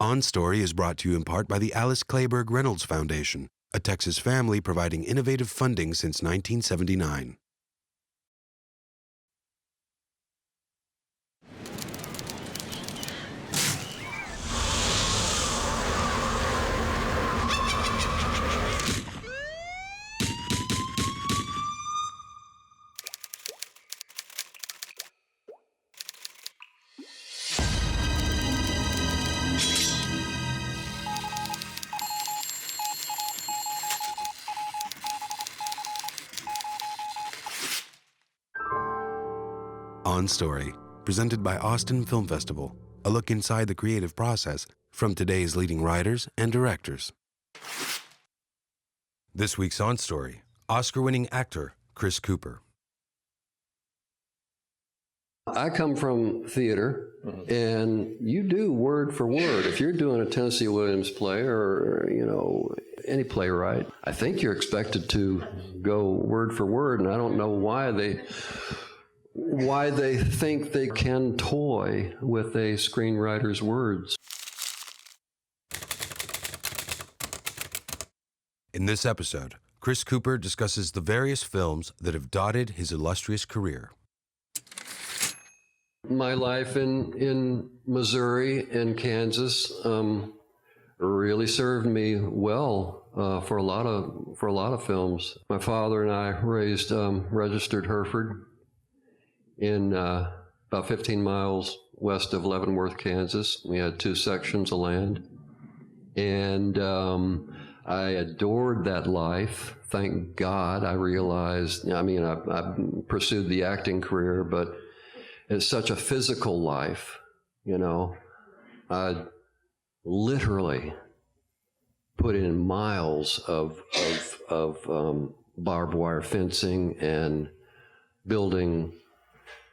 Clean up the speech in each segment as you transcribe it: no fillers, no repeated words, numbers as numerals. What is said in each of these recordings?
On Story is brought to you in part by the Alice Clayburgh Reynolds Foundation, a Texas family providing innovative funding since 1979. On Story, presented by Austin Film Festival, a look inside the creative process from today's leading writers and directors. This week's On Story, Oscar-winning actor Chris Cooper. I come from theater, and you do word for word. If you're doing a Tennessee Williams play or, any playwright, I think you're expected to go word for word, and I don't know why they think they can toy with a screenwriter's words. In this episode, Chris Cooper discusses the various films that have dotted his illustrious career. My life in Missouri and Kansas really served me well for a lot of films. My father and I raised registered Hereford in about 15 miles west of Leavenworth, Kansas. We had 2 sections of land, and I adored that life. Thank God. I realized, I pursued the acting career, but it's such a physical life, I literally put in miles of barbed wire fencing and building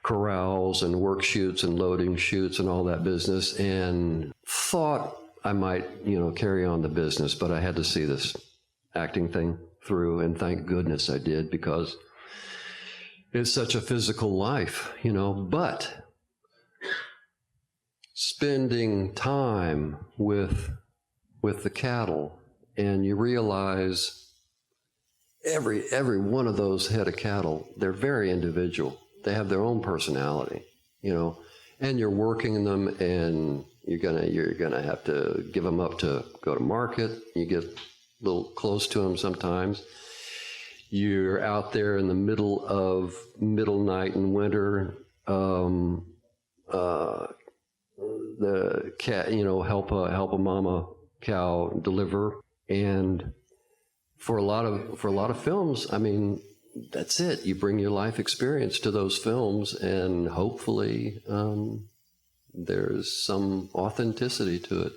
corrals and work chutes and loading chutes and all that business, and thought I might, carry on the business, but I had to see this acting thing through, and thank goodness I did, because it's such a physical life, but spending time with the cattle, and you realize every one of those head of cattle, they're very individual. They have their own personality, and you're working them, and you're gonna have to give them up to go to market. You get a little close to them sometimes. You're out there in the middle of middle night in winter. The cat, help a mama cow deliver, and for a lot of films, that's it. You bring your life experience to those films, and hopefully there's some authenticity to it.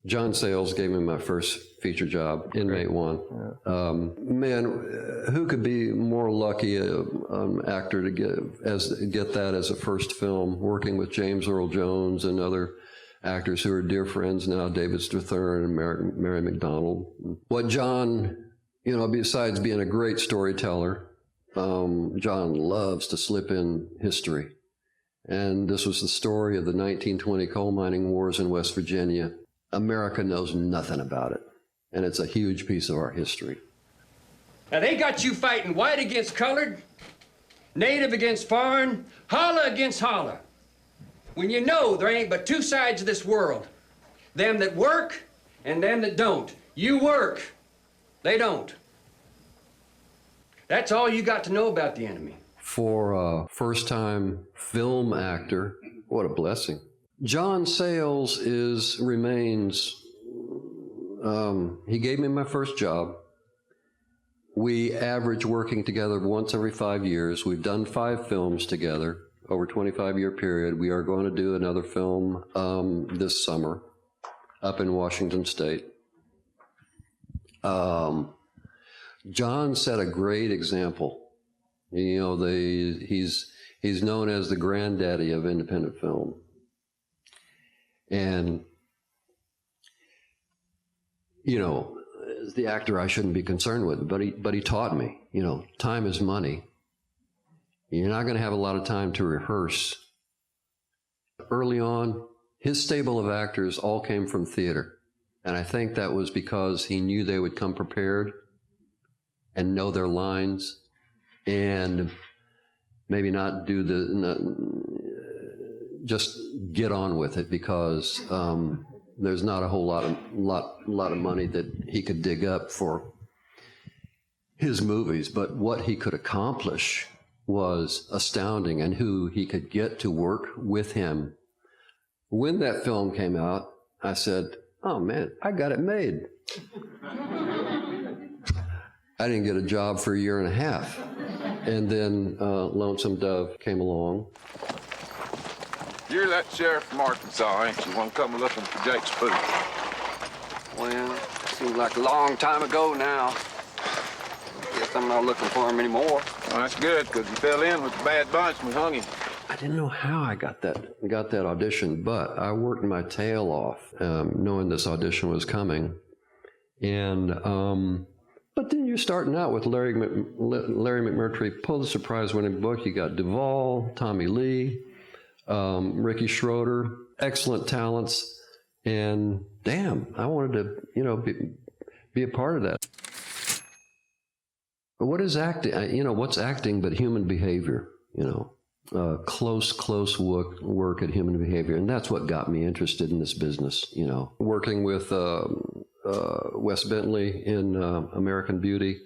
John Sayles gave me my first feature job, Inmate One. Man, who could be more lucky an actor to get that as a first film, working with James Earl Jones and other actors who are dear friends now, David Strathairn and Mary McDonald. What John, besides being a great storyteller, John loves to slip in history. And this was the story of the 1920 coal mining wars in West Virginia. America knows nothing about it, and it's a huge piece of our history. Now, they got you fighting white against colored, native against foreign, holler against holler. When you know there ain't but 2 sides of this world, them that work and them that don't. You work, they don't. That's all you got to know about the enemy. For a first-time film actor, what a blessing. John Sayles remains, he gave me my first job. We average working together once every 5 years. We've done 5 films together over a 25-year period. We are going to do another film this summer up in Washington State. John set a great example. He's known as the granddaddy of independent film. And, as the actor, I shouldn't be concerned with it, but he taught me, time is money. You're not going to have a lot of time to rehearse. Early on, his stable of actors all came from theater. And I think that was because he knew they would come prepared and know their lines and maybe not do just get on with it, because there's not a whole lot of money that he could dig up for his movies, but what he could accomplish was astounding, and who he could get to work with him. When that film came out, I said, oh man, I got it made. I didn't get a job for a year and a half. And then Lonesome Dove came along. You're that sheriff from Arkansas, ain't you? Want to come looking for Jake Spook? Well, seems like a long time ago now. Guess I'm not looking for him anymore. Well, that's good, because he fell in with the bad bunch and we hung him. I didn't know how I got that audition, but I worked my tail off, knowing this audition was coming. And but then you're starting out with Larry McMurtry, Pulitzer Prize-winning book. You got Duvall, Tommy Lee, Ricky Schroeder, excellent talents, and damn, I wanted to, be a part of that. But what is acting? What's acting but human behavior? Close work at human behavior, and that's what got me interested in this business. Working with Wes Bentley in American Beauty.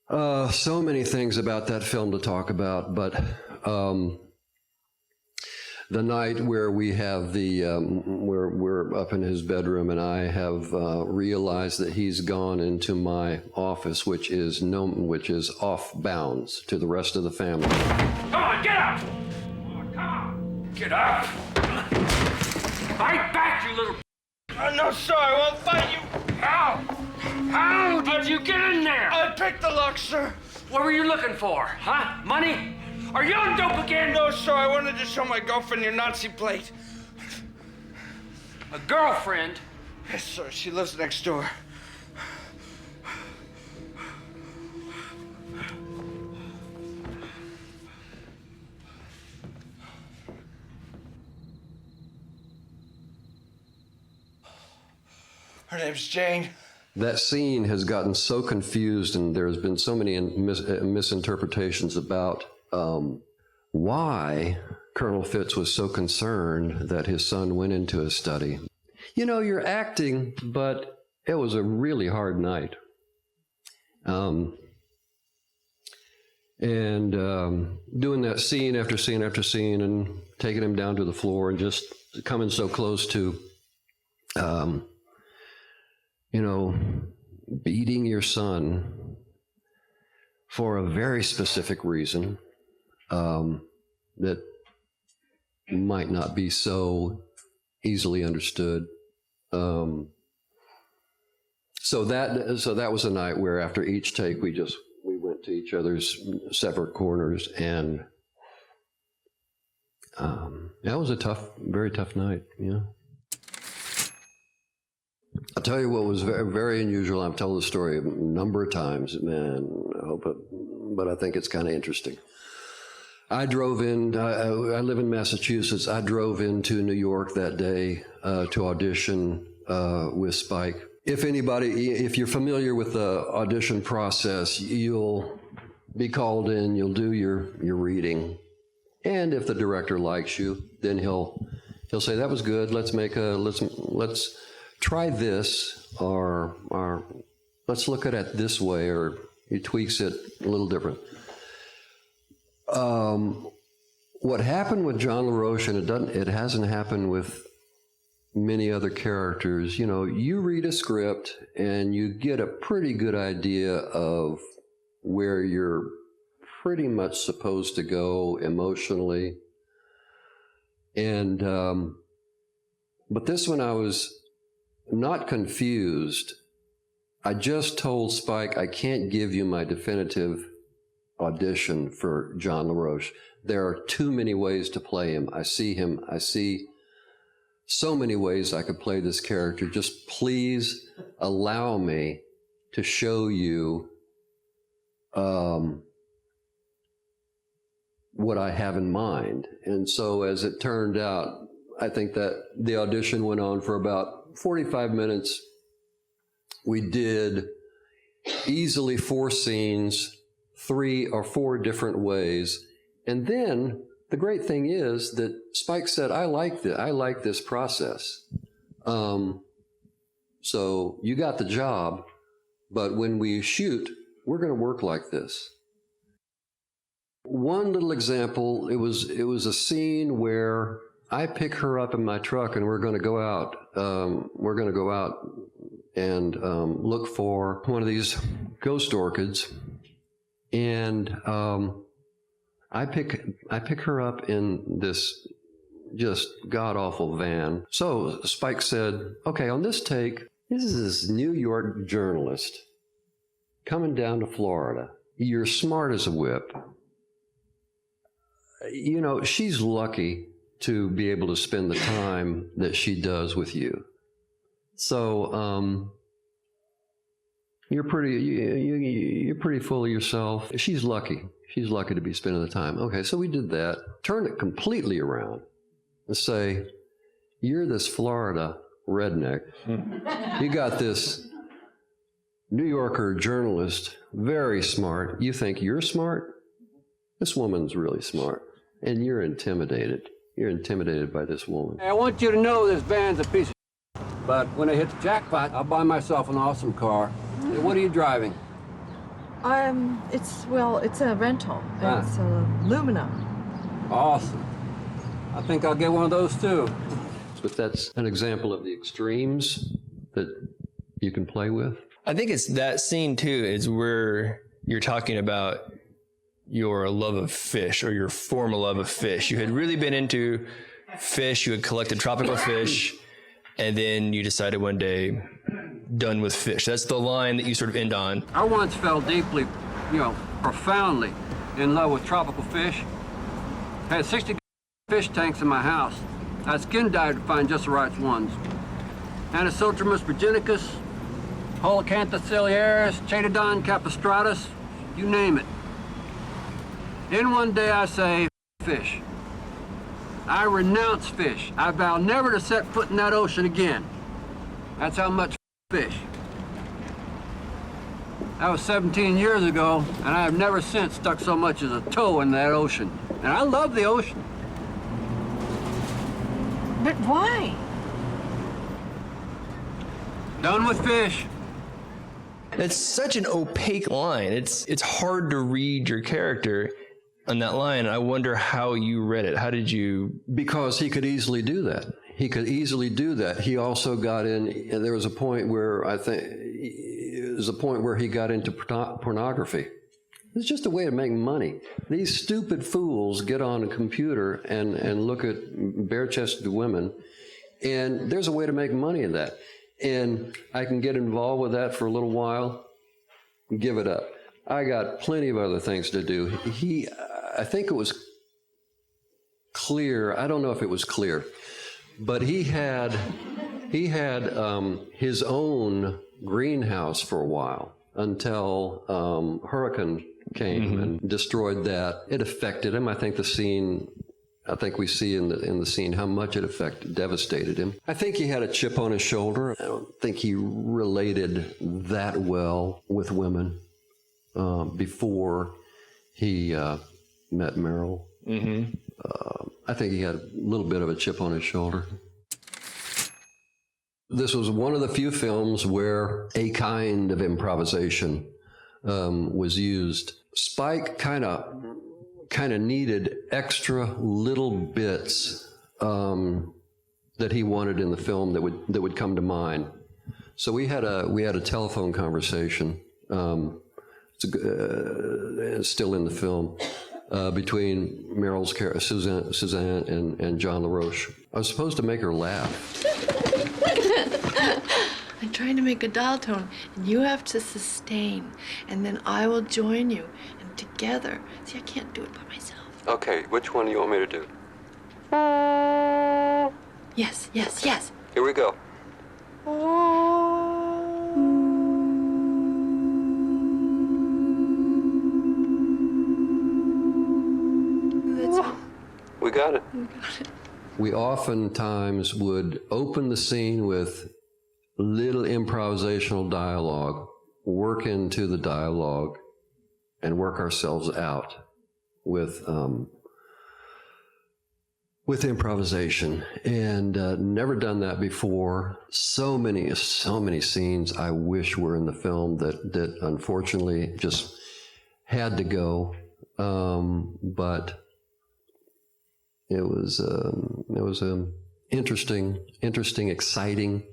So many things about that film to talk about, but the night where we have where we're up in his bedroom and I have realized that he's gone into my office, which is off bounds to the rest of the family. Come on, get up! Come on, get up! Fight back, you little... No, sir, I won't fight you. How? How did you get in there? I picked the lock, sir. What were you looking for, huh? Money? Are you on dope again? No, sir, I wanted to show my girlfriend your Nazi plate. A girlfriend? Yes, sir, she lives next door. Her name's Jane. That scene has gotten so confused, and there's been so many misinterpretations about why Colonel Fitz was so concerned that his son went into his study. You're acting, but it was a really hard night. Doing that scene after scene after scene and taking him down to the floor and just coming so close to, beating your son for a very specific reason that might not be so easily understood. So that was a night where after each take we went to each other's separate corners, and that was a very tough night. I'll tell you what was very, very unusual. I've told the story a number of times, man. But I think it's kind of interesting. I drove in. I live in Massachusetts. I drove into New York that day to audition with Spike. If you're familiar with the audition process, you'll be called in. You'll do your reading, and if the director likes you, then he'll say that was good. Let's try this, or let's look at it this way, or he tweaks it a little different. What happened with John LaRoche, and it hasn't happened with many other characters, you read a script and you get a pretty good idea of where you're pretty much supposed to go emotionally. And, but this one I was not confused. I just told Spike, I can't give you my definitive audition for John LaRoche. There are too many ways to play him. I see so many ways I could play this character. Just please allow me to show you what I have in mind. And so as it turned out, I think that the audition went on for about 45 minutes. We did easily 4 scenes, 3 or 4 different ways. And then the great thing is that Spike said, I like this process. So you got the job, but when we shoot, we're going to work like this. One little example, it was a scene where I pick her up in my truck and we're going to go out. And look for one of these ghost orchids. And I pick her up in this just god-awful van. So Spike said, okay, on this take, this is this New York journalist coming down to Florida. You're smart as a whip. You know, she's lucky to be able to spend the time that she does with you. So you're pretty full of yourself. She's lucky. She's lucky to be spending the time. Okay, so we did that. Turn it completely around and say, you're this Florida redneck. You got this New Yorker journalist, very smart. You think you're smart? This woman's really smart. And you're intimidated. You're intimidated by this woman. I want you to know this van's a piece of shit, but when I hit the jackpot, I'll buy myself an awesome car. Hey, what are you driving? It's a rental. Ah. It's a Lumina. Awesome. I think I'll get one of those too. But that's an example of the extremes that you can play with. I think it's that scene too, is where you're talking about your love of fish or your former love of fish. You had really been into fish, you had collected tropical fish, and then you decided one day, done with fish. That's the line that you sort of end on. I once fell deeply, profoundly in love with tropical fish. I had 60 fish tanks in my house. I skin dived to find just the right ones. Anisotromus virginicus, Holocanthus ciliaris, Chaetodon capistratus, you name it. Then one day I say, fish. I renounce fish. I vow never to set foot in that ocean again. That's how much fish. That was 17 years ago, and I have never since stuck so much as a toe in that ocean. And I love the ocean. But why? Done with fish. It's such an opaque line. It's hard to read your character on that line. I wonder how you read it. How did you? Because he could easily do that. He could easily do that. He also got in, and there was a point where he got into pornography. It's just a way to make money. These stupid fools get on a computer and look at bare-chested women, and there's a way to make money in that. And I can get involved with that for a little while, give it up. I got plenty of other things to do. I think it was clear, I don't know if it was clear, but he had his own greenhouse for a while until hurricane came and destroyed that. It affected him. I think we see in the scene how much it devastated him. I think he had a chip on his shoulder. I don't think he related that well with women before he met Meryl. I think he had a little bit of a chip on his shoulder. This was one of the few films where a kind of improvisation was used. Spike kind of needed extra little bits that he wanted in the film that would come to mind. So we had a telephone conversation. It's still in the film between Meryl's character Suzanne and John LaRoche. I was supposed to make her laugh. I'm trying to make a dial tone, and you have to sustain, and then I will join you, and together. See, I can't do it by myself. Okay, which one do you want me to do? Yes, yes, yes. Here we go. That's We got it. you got it. we oftentimes would open the scene with little improvisational dialogue, work into the dialogue, and work ourselves out with improvisation. And never done that before. So many scenes I wish were in the film that unfortunately just had to go. But it was an interesting, exciting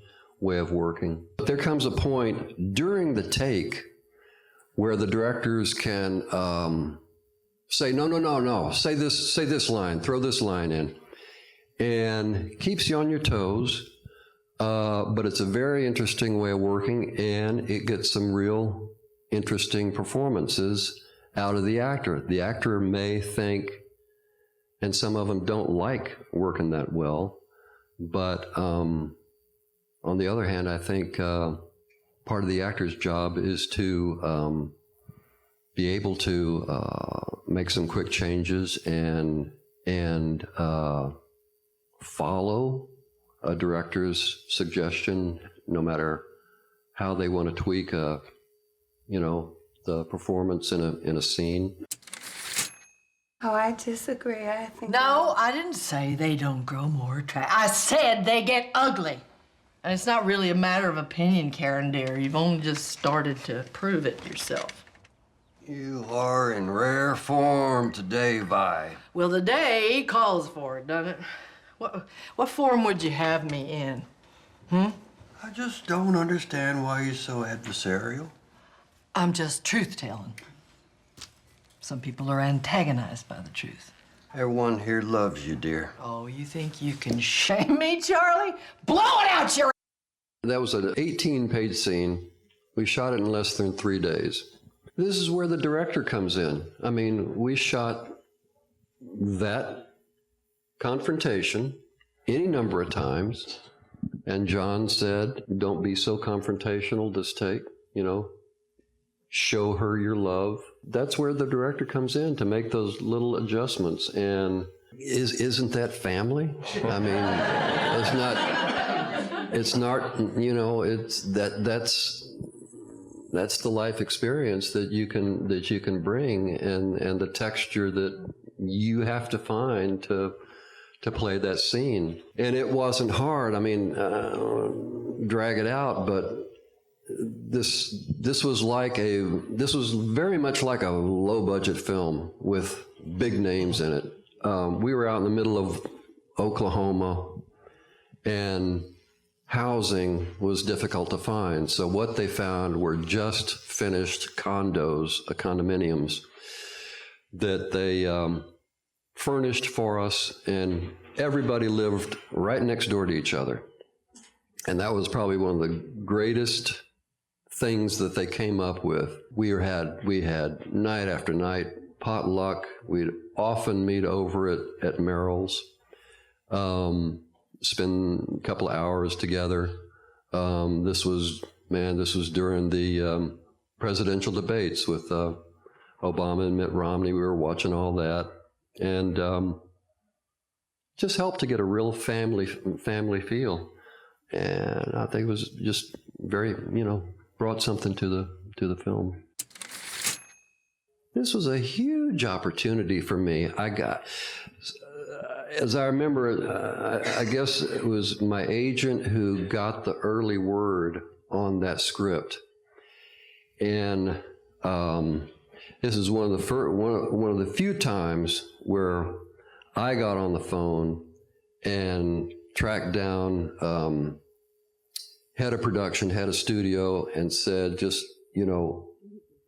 way of working. But there comes a point during the take where the directors can say, no, say this line, throw this line in, and keeps you on your toes. But it's a very interesting way of working, and it gets some real interesting performances out of the actor. The actor may think, and some of them don't like working that well, but on the other hand, I think part of the actor's job is to be able to make some quick changes and follow a director's suggestion, no matter how they want to tweak the performance in a scene. Oh, I disagree. I think. No, I didn't say they don't grow more attractive. I said they get ugly. And it's not really a matter of opinion, Karen dear. You've only just started to prove it yourself. You are in rare form today, Vi. Well, the day calls for it, doesn't it? What form would you have me in? I just don't understand why you're so adversarial. I'm just truth-telling. Some people are antagonized by the truth. Everyone here loves you, dear. Oh, you think you can shame me, Charlie? Blow it out your... That was an 18-page scene. We shot it in less than 3 days. This is where the director comes in. I mean, we shot that confrontation any number of times, and John said, don't be so confrontational this take, show her your love. That's where the director comes in to make those little adjustments. And isn't that family? I mean, that's the life experience that you can bring, and the texture that you have to find to play that scene. And it wasn't hard. I mean, drag it out, but this was very much like a low budget film with big names in it. We were out in the middle of Oklahoma, and housing was difficult to find. So what they found were just finished condominiums that they furnished for us, and everybody lived right next door to each other. And that was probably one of the greatest things that they came up with. We had night after night potluck. We'd often meet over at Meryl's, spend a couple of hours together. This was during the presidential debates with Obama and Mitt Romney. We were watching all that, and just helped to get a real family feel. And I think it was just very, brought something to the film. This was a huge opportunity for me. I got, as I remember, I guess it was my agent who got the early word on that script. And this is one of the few times where I got on the phone and tracked down head of production, head of studio, and said, just,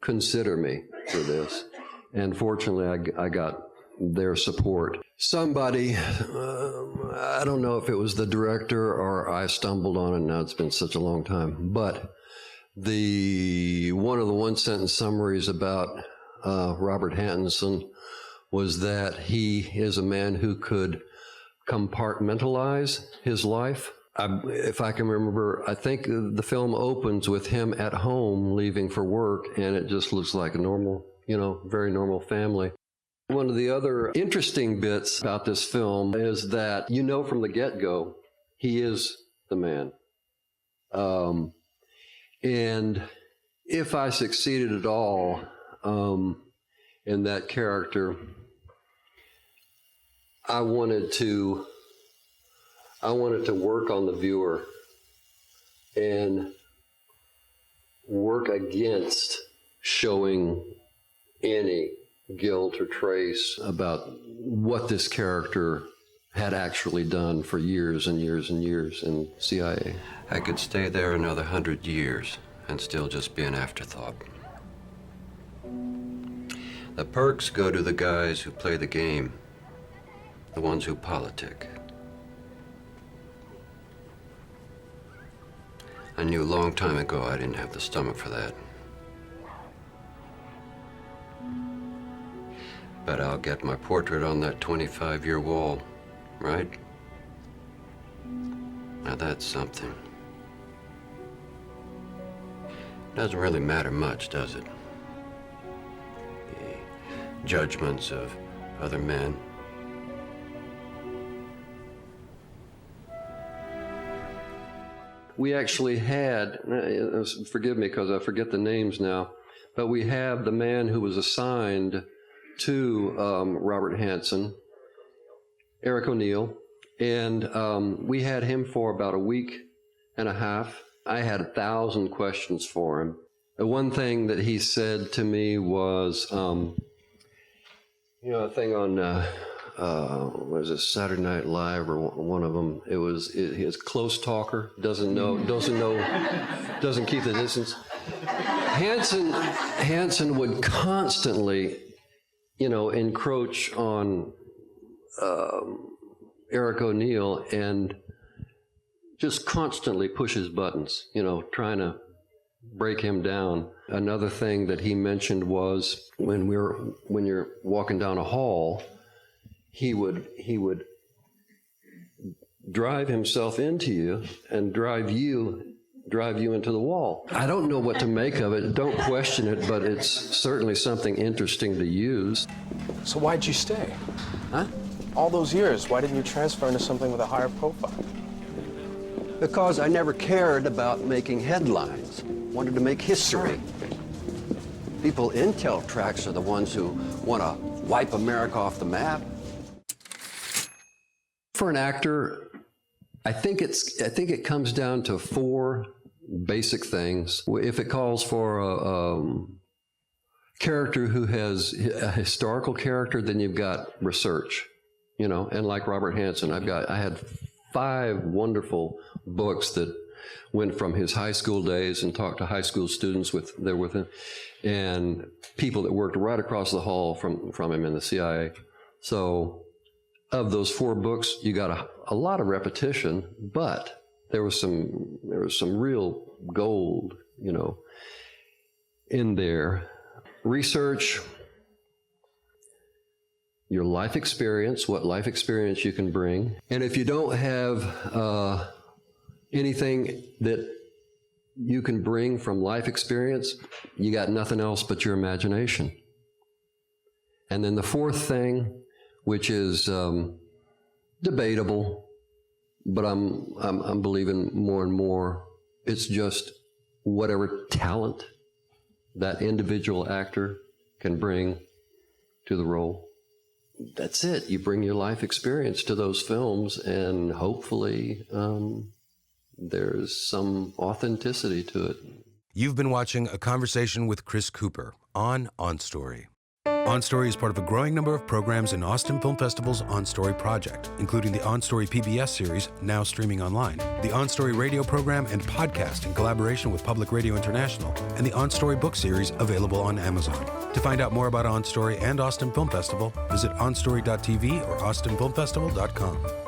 consider me for this. And fortunately, I got their support. Somebody, I don't know if it was the director or I stumbled on it, now it's been such a long time, but one of the one-sentence summaries about Robert Hantinson was that he is a man who could compartmentalize his life. If I can remember, I think the film opens with him at home leaving for work, and it just looks like a normal, very normal family. One of the other interesting bits about this film is that you know from the get-go, he is the man. And if I succeeded at all in that character, I wanted to work on the viewer and work against showing any guilt or trace about what this character had actually done for years and years and years in CIA. I could stay there another 100 years and still just be an afterthought. The perks go to the guys who play the game, the ones who politic. I knew a long time ago I didn't have the stomach for that. But I'll get my portrait on that 25-year wall, right? Now that's something. Doesn't really matter much, does it? The judgments of other men. We actually had, forgive me because I forget the names now, but we have the man who was assigned to Robert Hansen, Eric O'Neill, and we had him for about a week and a half. I had 1,000 questions for him. The one thing that he said to me was, a thing on, what is it, Saturday Night Live or one of them, it was his close talker, doesn't keep the distance. Hansen would constantly encroach on Eric O'Neill and just constantly push his buttons, trying to break him down. Another thing that he mentioned was when you're walking down a hall, he would drive himself into you and drive you into the wall. I don't know what to make of it. Don't question it, but it's certainly something interesting to use. So why'd you stay? Huh? All those years, why didn't you transfer into something with a higher profile? Because I never cared about making headlines. Wanted to make history. People intel tracks are the ones who want to wipe America off the map. For an actor, I think it comes down to 4 basic things. If it calls for a character who has a historical character, then you've got research, and like Robert Hansen, I had 5 wonderful books that went from his high school days and talked to high school students there with him, and people that worked right across the hall from him in the CIA. So of those 4 books, you got a lot of repetition, but there was some real gold, in there. Research your life experience, what life experience you can bring. And if you don't have anything that you can bring from life experience, you got nothing else but your imagination. And then the 4th thing, which is debatable, but I'm believing more and more, it's just whatever talent that individual actor can bring to the role. That's it. You bring your life experience to those films, and hopefully there's some authenticity to it. You've been watching A Conversation with Chris Cooper on OnStory. OnStory is part of a growing number of programs in Austin Film Festival's OnStory project, including the OnStory PBS series, now streaming online, the OnStory radio program and podcast in collaboration with Public Radio International, and the OnStory book series available on Amazon. To find out more about OnStory and Austin Film Festival, visit onstory.tv or austinfilmfestival.com.